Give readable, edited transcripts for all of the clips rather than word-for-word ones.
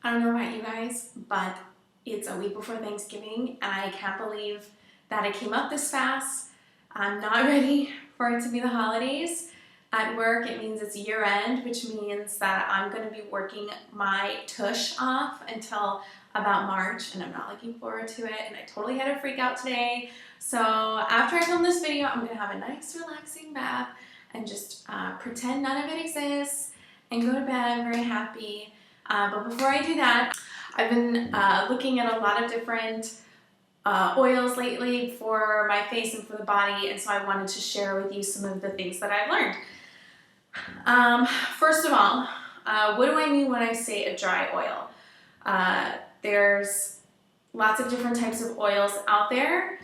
I don't know about you guys, but it's a week before Thanksgiving and I can't believe that it came up this fast. I'm not ready for it to be the holidays. At work, it means it's year end, which means that I'm going to be working my tush off until about March, and I'm not looking forward to it, and I totally had a freak out today. So after I film this video, I'm going to have a nice relaxing bath and just pretend none of it exists and go to bed very happy. But before I do that, I've been looking at a lot of different oils lately for my face and for the body, and so I wanted to share with you some of the things that I've learned. First of all, what do I mean when I say a dry oil? There's lots of different types of oils out there,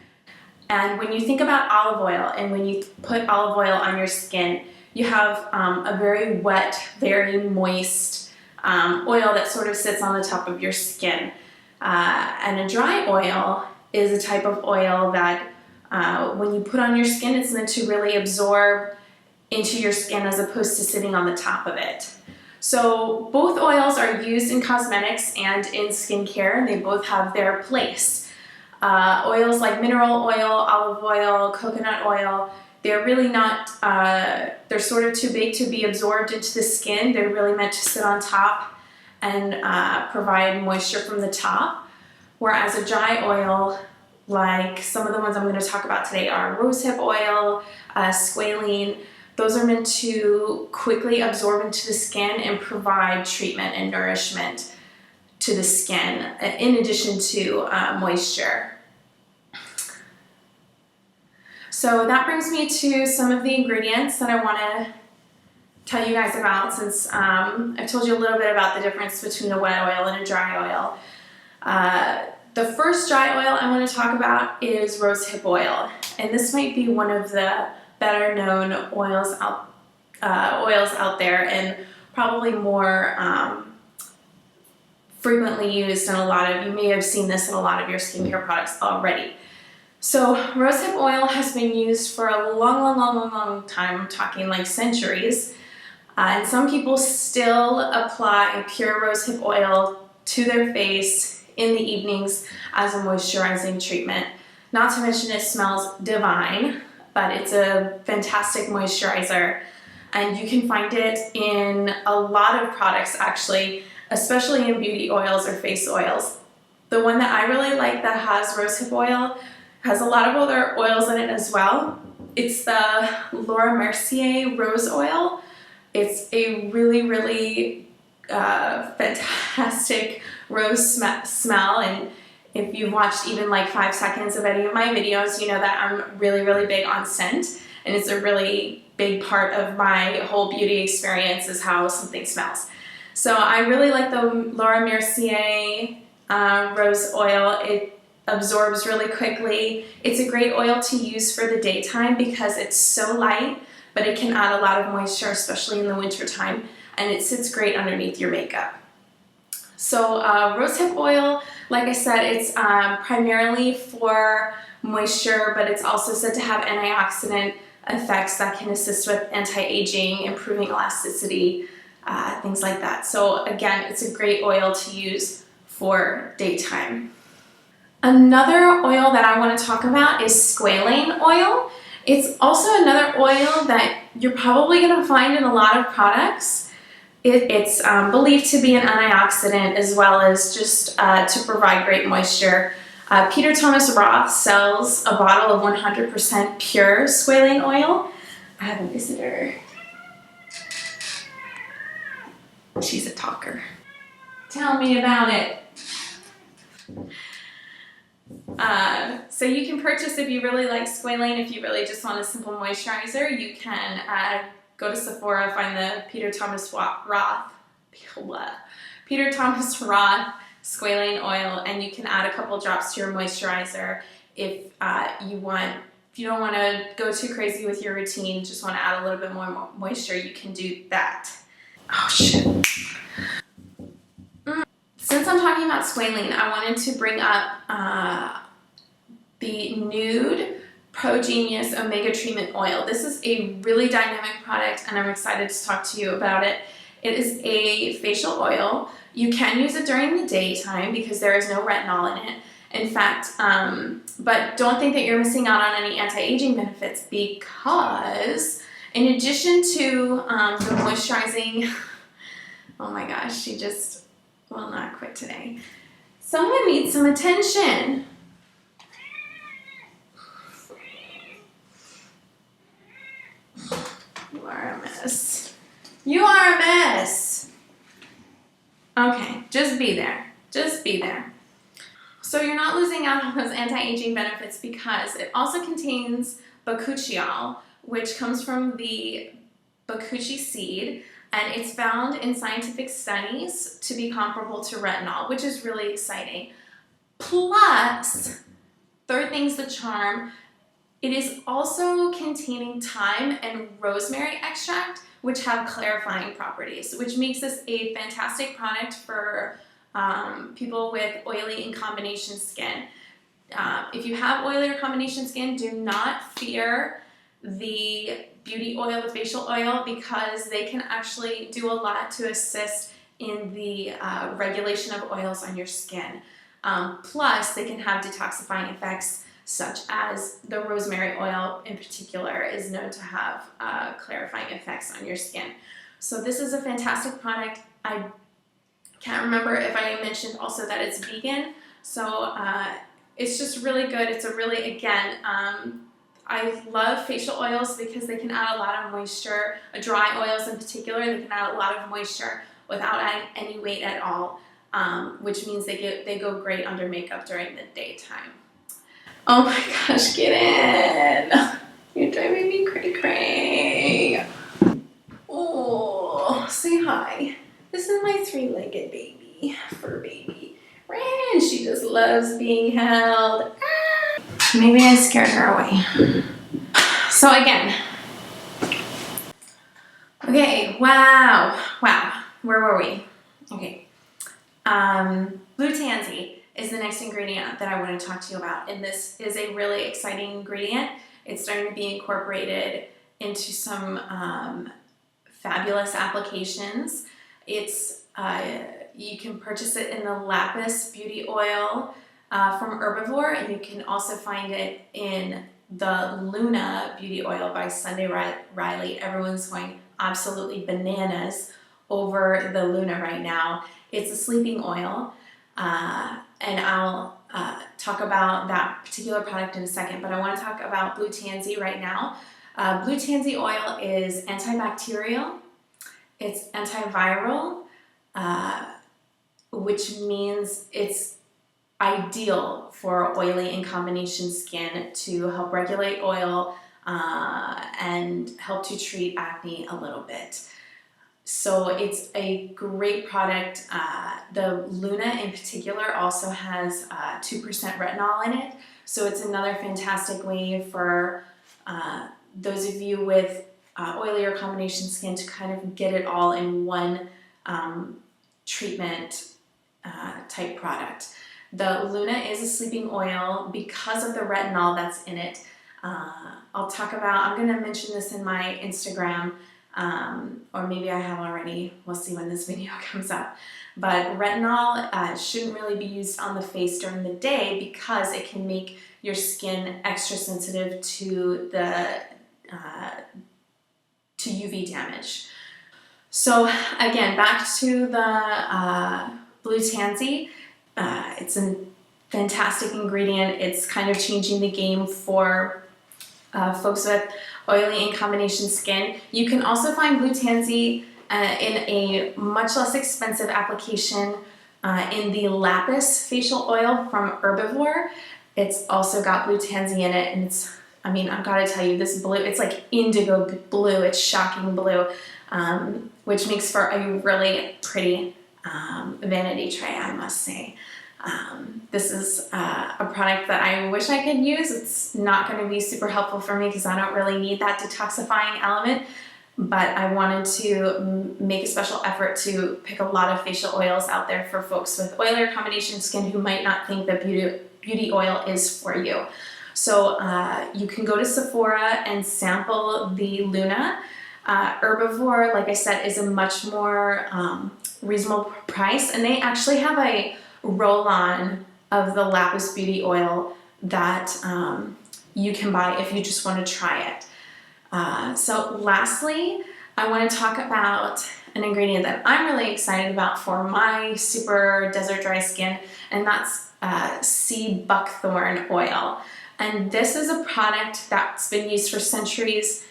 and when you think about olive oil and when you put olive oil on your skin, you have a very wet, very moist oil that sort of sits on the top of your skin. And a dry oil is a type of oil that when you put on your skin, it's meant to really absorb into your skin as opposed to sitting on the top of it. So both oils are used in cosmetics and in skincare, and they both have their place. Oils like mineral oil, olive oil, coconut oil, they're really not, they're sort of too big to be absorbed into the skin. They're really meant to sit on top and provide moisture from the top. Whereas a dry oil, like some of the ones I'm going to talk about today, are rosehip oil, squalene. Those are meant to quickly absorb into the skin and provide treatment and nourishment to the skin, in addition to moisture. So that brings me to some of the ingredients that I want to tell you guys about, since I've told you a little bit about the difference between a wet oil and a dry oil. The first dry oil I want to talk about is rosehip oil, and this might be one of the better known oils out there, and probably more frequently used in you may have seen this in a lot of your skincare products already. So rosehip oil has been used for a long time. I'm talking like centuries. And some people still apply pure rosehip oil to their face in the evenings as a moisturizing treatment. Not to mention it smells divine, but it's a fantastic moisturizer. And you can find it in a lot of products actually, especially in beauty oils or face oils. The one that I really like that has rosehip oil has a lot of other oils in it as well. It's the Laura Mercier rose oil. It's a really fantastic rose smell, and if you've watched even like 5 seconds of any of my videos, you know that I'm really big on scent, and it's a really big part of my whole beauty experience is how something smells. So I really like the Laura Mercier rose oil. It absorbs really quickly. It's a great oil to use for the daytime because it's so light, but it can add a lot of moisture, especially in the winter time, and it sits great underneath your makeup. So rosehip oil, like I said, it's primarily for moisture, but it's also said to have antioxidant effects that can assist with anti-aging, improving elasticity, things like that. So again, it's a great oil to use for daytime. Another oil that I want to talk about is squalane oil. It's also another oil that you're probably going to find in a lot of products. It's believed to be an antioxidant as well as just to provide great moisture. Peter Thomas Roth sells a bottle of 100% pure squalane oil. I have a visitor. She's a talker. Tell me about it. So you can purchase, if you really like squalane, if you really just want a simple moisturizer, you can go to Sephora, find the Peter Thomas Roth squalane oil, and you can add a couple drops to your moisturizer if you don't want to go too crazy with your routine, just want to add a little bit more moisture, you can do that. Oh shit. Since I'm talking about squalene, I wanted to bring up the Nude Pro Genius Omega Treatment Oil. This is a really dynamic product, and I'm excited to talk to you about it. It is a facial oil. You can use it during the daytime because there is no retinol in it. In fact, but don't think that you're missing out on any anti-aging benefits, because in addition to the moisturizing, oh my gosh, she just will not quit today. Someone needs some attention. You are a mess. You are a mess. Okay, just be there. Just be there. So you're not losing out on those anti-aging benefits because it also contains bakuchiol, which comes from the bakuchi seed, and it's found in scientific studies to be comparable to retinol, which is really exciting. Plus, third thing's the charm, it is also containing thyme and rosemary extract, which have clarifying properties, which makes this a fantastic product for people with oily and combination skin. If you have oily or combination skin, do not fear the beauty oil, the facial oil, because they can actually do a lot to assist in the regulation of oils on your skin. Plus, they can have detoxifying effects, such as the rosemary oil in particular is known to have clarifying effects on your skin. So this is a fantastic product. I can't remember if I mentioned also that it's vegan, so it's just really good. It's a really, again, I love facial oils because they can add a lot of moisture. Dry oils in particular, they can add a lot of moisture without adding any weight at all, which means they go great under makeup during the daytime. Oh my gosh, get in! You're driving me cray-cray. Oh, say hi. This is my three-legged baby, fur baby. Ren, she just loves being held. Ah. Maybe I scared her away. So again, okay, wow, where were we? Okay, blue tansy is the next ingredient that I want to talk to you about, and this is a really exciting ingredient. It's starting to be incorporated into some fabulous applications. It's you can purchase it in the Lapis Beauty Oil from Herbivore, and you can also find it in the Luna Beauty Oil by Sunday Riley. Everyone's going absolutely bananas over the Luna right now. It's a sleeping oil, and I'll talk about that particular product in a second, but I want to talk about blue tansy right now. Blue tansy oil is antibacterial, it's antiviral, which means it's ideal for oily and combination skin to help regulate oil and help to treat acne a little bit. So it's a great product. The Luna in particular also has 2% retinol in it. So it's another fantastic way for those of you with oily or combination skin to kind of get it all in one treatment type product. The Luna is a sleeping oil because of the retinol that's in it. I'm going to mention this in my Instagram, or maybe I have already, we'll see when this video comes up. But retinol shouldn't really be used on the face during the day because it can make your skin extra sensitive to the to UV damage. So again, back to the blue tansy. It's a fantastic ingredient. It's kind of changing the game for folks with oily and combination skin. You can also find blue tansy in a much less expensive application in the Lapis facial oil from Herbivore. It's also got blue tansy in it, and it's, I mean, I've got to tell you, this blue, it's like indigo blue, it's shocking blue, which makes for a really pretty vanity tray, I must say. This is a product that I wish I could use. It's not going to be super helpful for me because I don't really need that detoxifying element, but I wanted to make a special effort to pick a lot of facial oils out there for folks with oily or combination skin who might not think that beauty oil is for you. So you can go to Sephora and sample the Luna. Herbivore, like I said, is a much more reasonable price, and they actually have a roll-on of the Lapis Beauty oil that you can buy if you just want to try it. So lastly, I want to talk about an ingredient that I'm really excited about for my super desert dry skin, and that's sea buckthorn oil. And this is a product that's been used for centuries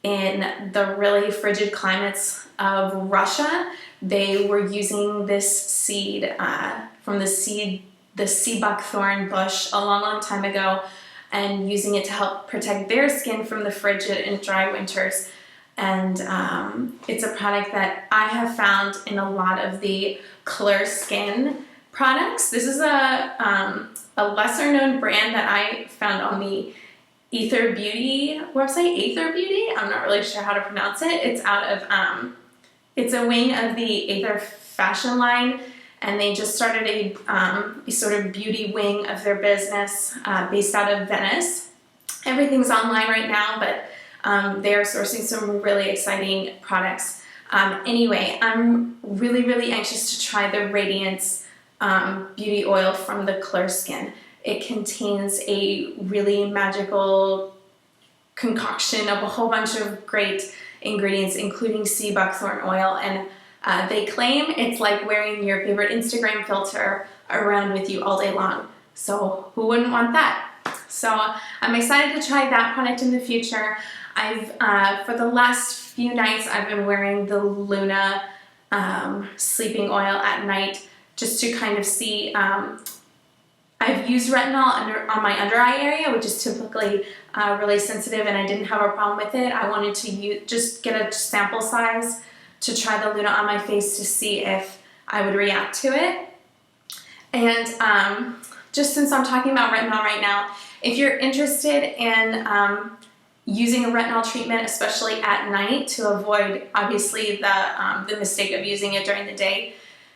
in the really frigid climates of Russia. They were using this seed from the sea buckthorn bush a long time ago, and using it to help protect their skin from the frigid and dry winters. And it's a product that I have found in a lot of the Clear Skin products. This is a lesser known brand that I found on the Ether Beauty website. Ether Beauty? I'm not really sure how to pronounce it. It's out of, it's a wing of the Ether fashion line, and they just started a sort of beauty wing of their business based out of Venice. Everything's online right now, but they are sourcing some really exciting products. Anyway, I'm really anxious to try the Radiance beauty oil from the Clear Skin. It contains a really magical concoction of a whole bunch of great ingredients, including sea buckthorn oil, and they claim it's like wearing your favorite Instagram filter around with you all day long. So who wouldn't want that? So I'm excited to try that product in the future. For the last few nights, I've been wearing the Luna sleeping oil at night just to kind of see. I've used retinol on my under eye area, which is typically really sensitive, and I didn't have a problem with it. I wanted to just get a sample size to try the Luna on my face to see if I would react to it. And just since I'm talking about retinol right now, if you're interested in using a retinol treatment, especially at night, to avoid obviously the mistake of using it during the day,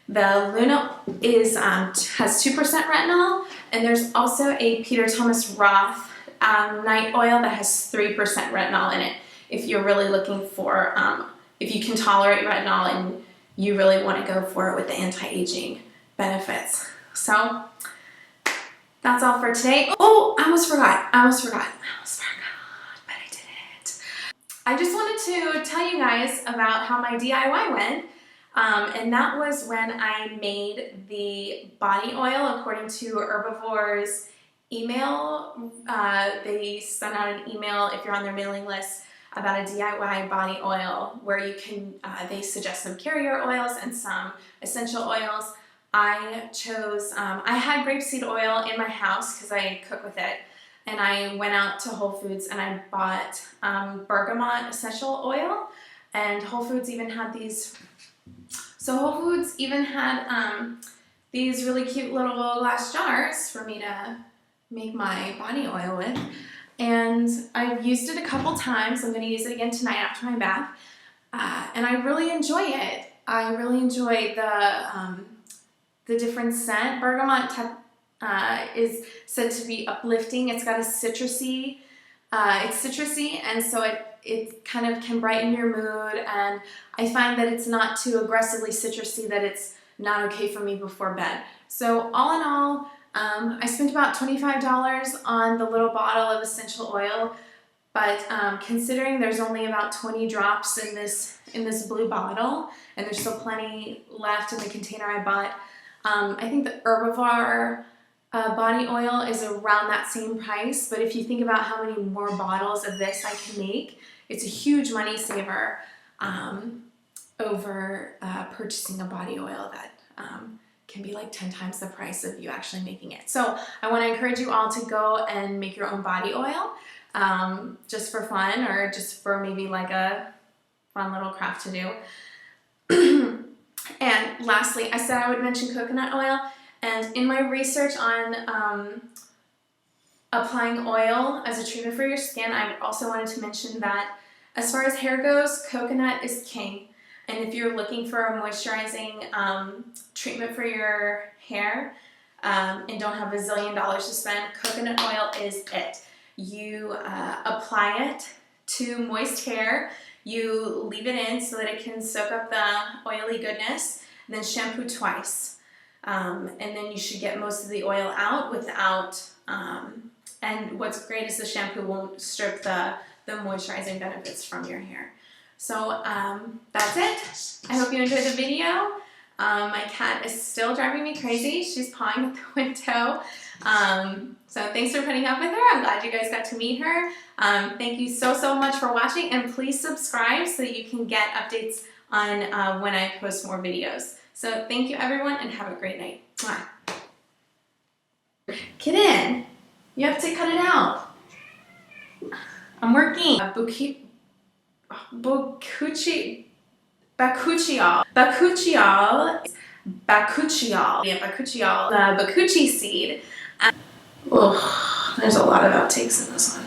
the Luna has 2% retinol, and there's also a Peter Thomas Roth night oil that has 3% retinol in it. If you're really looking for, if you can tolerate retinol and you really want to go for it with the anti-aging benefits. So that's all for today. Oh, I almost forgot, but I didn't. I just wanted to tell you guys about how my DIY went. And that was when I made the body oil according to Herbivore's email. They sent out an email if you're on their mailing list about a DIY body oil where you can, they suggest some carrier oils and some essential oils. I chose, I had grapeseed oil in my house because I cook with it, and I went out to Whole Foods and I bought bergamot essential oil, and Whole Foods even had these. So Whole Foods even had these really cute little glass jars for me to make my body oil with. And I've used it a couple times. I'm going to use it again tonight after my bath. And I really enjoy it. I really enjoy the different scent. Bergamot is said to be uplifting. It's got a citrusy, it's citrusy, and so it kind of can brighten your mood, and I find that it's not too aggressively citrusy that it's not okay for me before bed. So all in all, I spent about $25 on the little bottle of essential oil, but considering there's only about 20 drops in this blue bottle, and there's still plenty left in the container I bought, I think the Herbivore body oil is around that same price, but if you think about how many more bottles of this I can make, it's a huge money saver over purchasing a body oil that can be like 10 times the price of you actually making it. So I want to encourage you all to go and make your own body oil just for fun, or just for maybe like a fun little craft to do. And lastly, I said I would mention coconut oil, and in my research on applying oil as a treatment for your skin, I also wanted to mention that as far as hair goes, coconut is king. And if you're looking for a moisturizing treatment for your hair and don't have a zillion dollars to spend, coconut oil is it. You apply it to moist hair, you leave it in so that it can soak up the oily goodness, then shampoo twice. And then you should get most of the oil out without, and what's great is the shampoo won't strip the moisturizing benefits from your hair. So that's it. I hope you enjoyed the video. My cat is still driving me crazy. She's pawing at the window. So thanks for putting up with her. I'm glad you guys got to meet her. Thank you so much for watching, and please subscribe so that you can get updates on when I post more videos. So thank you everyone, and have a great night. Mwah. Get in. You have to cut it out. I'm working. Bakuchiol. Yeah, bakuchiol. The bakuchi seed. Oh, there's a lot of outtakes in this one.